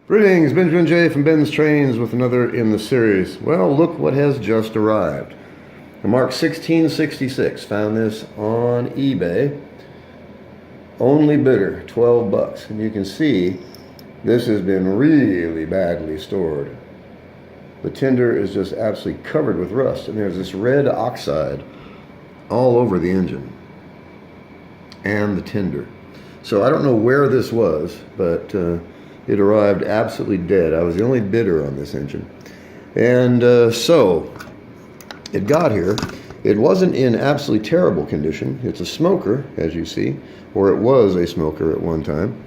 Greetings, Benjamin J. from BENZTRAINZ with another in the series. Well, look what has just arrived. The Marx 1666. Found this on eBay. Only bidder, 12 bucks. And you can see this has been really badly stored. The tinder is just absolutely covered with rust. And there's this red oxide all over the engine and the tinder. So I don't know where this was, but it arrived absolutely dead. I was the only bidder on this engine. And so it got here. It wasn't in absolutely terrible condition. It's a smoker, as you see, or it was a smoker at one time,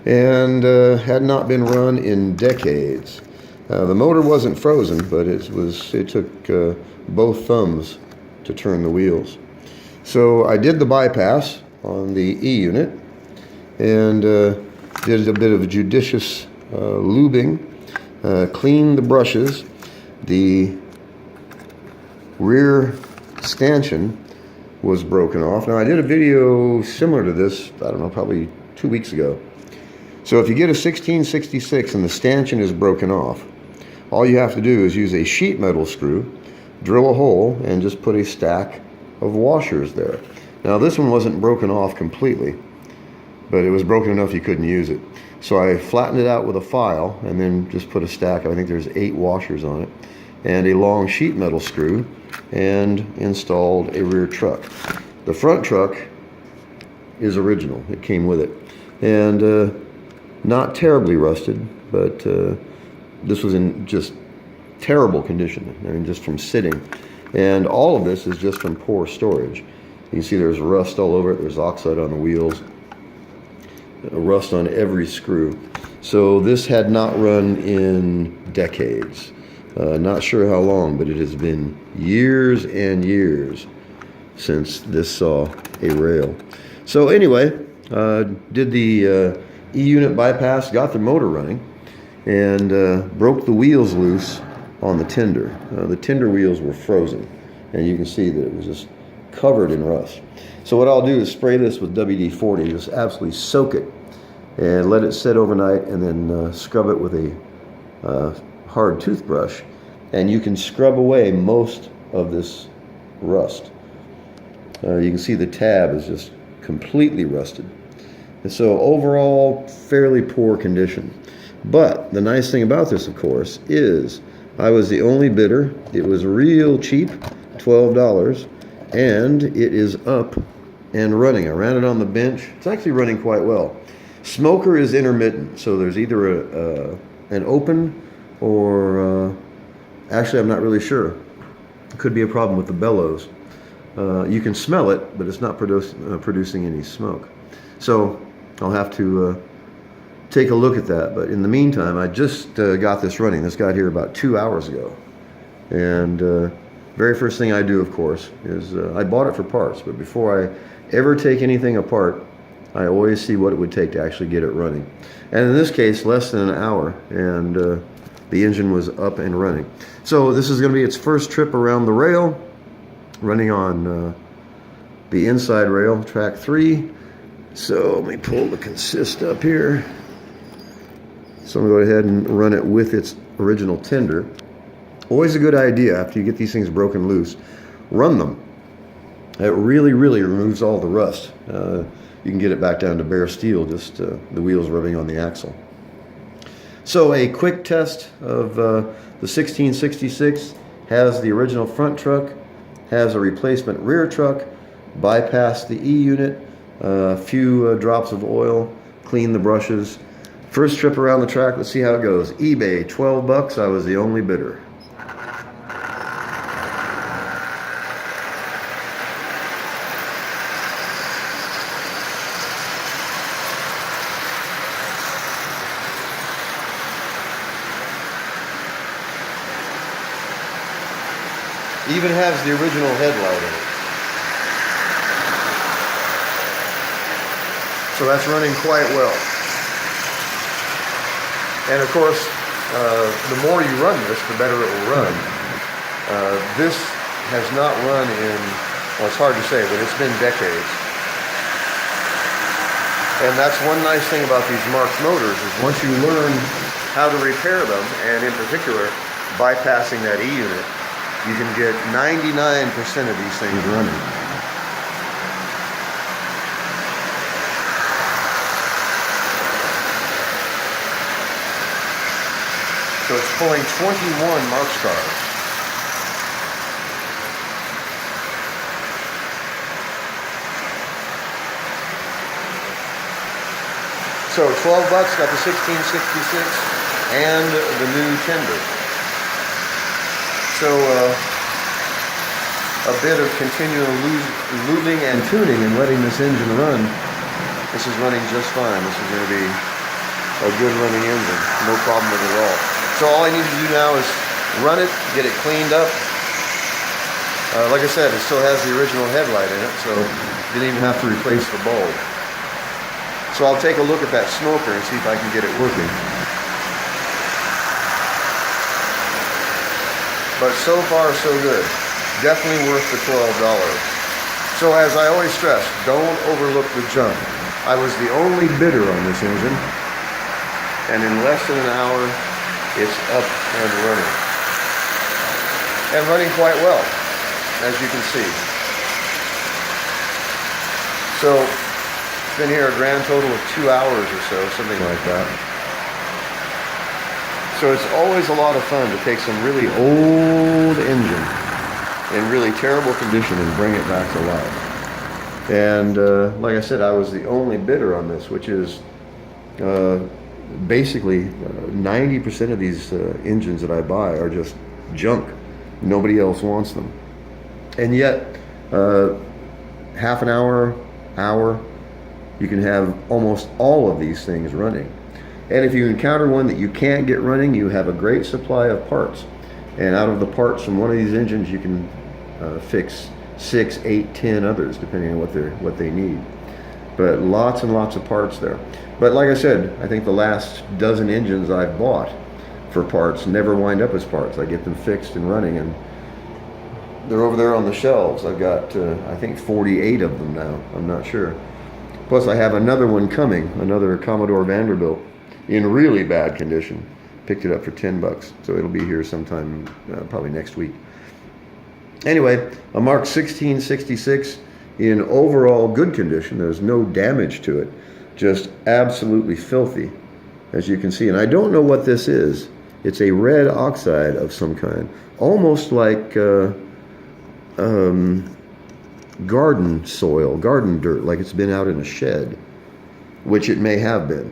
and had not been run in decades. The motor wasn't frozen, but it took both thumbs to turn the wheels. So I did the bypass on the E unit and did a bit of judicious lubing, cleaned the brushes. The rear stanchion was broken off. Now, I did a video similar to this, I don't know, probably 2 weeks ago. So if you get a 1666 and the stanchion is broken off, all you have to do is use a sheet metal screw, drill a hole, and just put a stack of washers there. Now, this one wasn't broken off completely, but it was broken enough you couldn't use it. So I flattened it out with a file and then just put a stack, I think there's 8 washers on it, and a long sheet metal screw, and installed a rear truck. The front truck is original. It came with it. And not terribly rusted, but this was in just terrible condition. I mean, just from sitting. And all of this is just from poor storage. You can see there's rust all over it. There's oxide on the wheels. Rust on every screw. So this had not run in decades. Not sure how long, but it has been years and years since this saw a rail. So anyway, did the E-unit bypass, got the motor running, and broke the wheels loose on the tinder. The tinder wheels were frozen, and you can see that it was just covered in rust. So what I'll do is spray this with WD-40, just absolutely soak it, and let it sit overnight, and then scrub it with a hard toothbrush, and you can scrub away most of this rust. You can see the tab is just completely rusted. And so overall, fairly poor condition. But the nice thing about this, of course, is I was the only bidder. It was real cheap, $12, and it is up and running. I ran it on the bench. It's actually running quite well. Smoker is intermittent, so there's either an open or actually I'm not really sure. It could be a problem with the bellows. You can smell it, but it's not producing any smoke. So I'll have to take a look at that. But in the meantime, I just got this running. This got here about 2 hours ago. And very first thing I do, of course, is I bought it for parts. But before I ever take anything apart, I always see what it would take to actually get it running. And in this case, less than an hour, and the engine was up and running. So this is going to be its first trip around the rail, running on the inside rail, track 3. So let me pull the consist up here. So I'm going to go ahead and run it with its original tinder. Always a good idea after you get these things broken loose, run them. It really, really removes all the rust. You can get it back down to bare steel, just the wheels rubbing on the axle. So a quick test of the 1666 has the original front truck, has a replacement rear truck, bypassed the E-unit, a few drops of oil, clean the brushes. First trip around the track, let's see how it goes. eBay, 12 bucks, I was the only bidder. Even has the original headlight in it. So that's running quite well. And of course, the more you run this, the better it will run. This has not run in, well, it's hard to say, but it's been decades. And that's one nice thing about these Marx motors is once you learn how to repair them, and in particular, bypassing that E-unit, you can get 99% of these things running. So it's pulling 21 Marx cars. So $12, got the 1666 and the new tender. So a bit of continual lubing and tuning and letting this engine run. This is running just fine. This is going to be a good running engine. No problem with it at all. So all I need to do now is run it, get it cleaned up. Like I said, it still has the original headlight in it, so didn't even have to replace the bulb. So I'll take a look at that smoker and see if I can get it working. But so far, so good. Definitely worth the $12. So as I always stress, don't overlook the junk. I was the only bidder on this engine, and in less than an hour, it's up and running. And running quite well, as you can see. So, it's been here a grand total of 2 hours or so, something like that. So it's always a lot of fun to take some really old engine in really terrible condition and bring it back to life. And like I said, I was the only bidder on this, which is basically 90% of these engines that I buy are just junk. Nobody else wants them. And yet, half an hour, you can have almost all of these things running. And if you encounter one that you can't get running, you have a great supply of parts. And out of the parts from one of these engines, you can fix 6, 8, 10 others, depending on what they need. But lots and lots of parts there. But like I said, I think the last dozen engines I've bought for parts never wind up as parts. I get them fixed and running, and they're over there on the shelves. I've got, I think, 48 of them now. I'm not sure. Plus, I have another one coming, another Commodore Vanderbilt, in really bad condition. Picked it up for $10, so it'll be here sometime, probably next week. Anyway, a Marx 1666 in overall good condition. There's no damage to it, just absolutely filthy, as you can see. And I don't know what this is. It's a red oxide of some kind, almost like garden soil, garden dirt, like it's been out in a shed, which it may have been.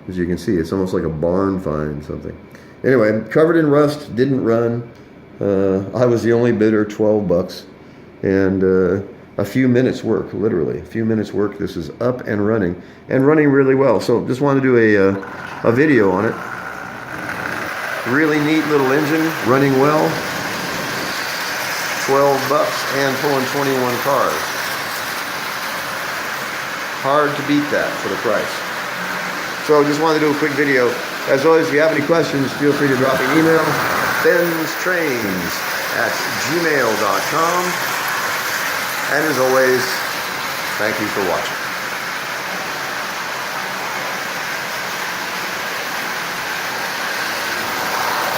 As you can see, it's almost like a barn find, something. Anyway, covered in rust, didn't run. I was the only bidder, $12, and a few minutes work, literally a few minutes work. This is up and running really well. So just wanted to do a video on it. Really neat little engine, running well. $12 and pulling 21 cars. Hard to beat that for the price. So just wanted to do a quick video. As always, if you have any questions, feel free to drop an email. BENZTRAINZ@gmail.com. And as always, thank you for watching.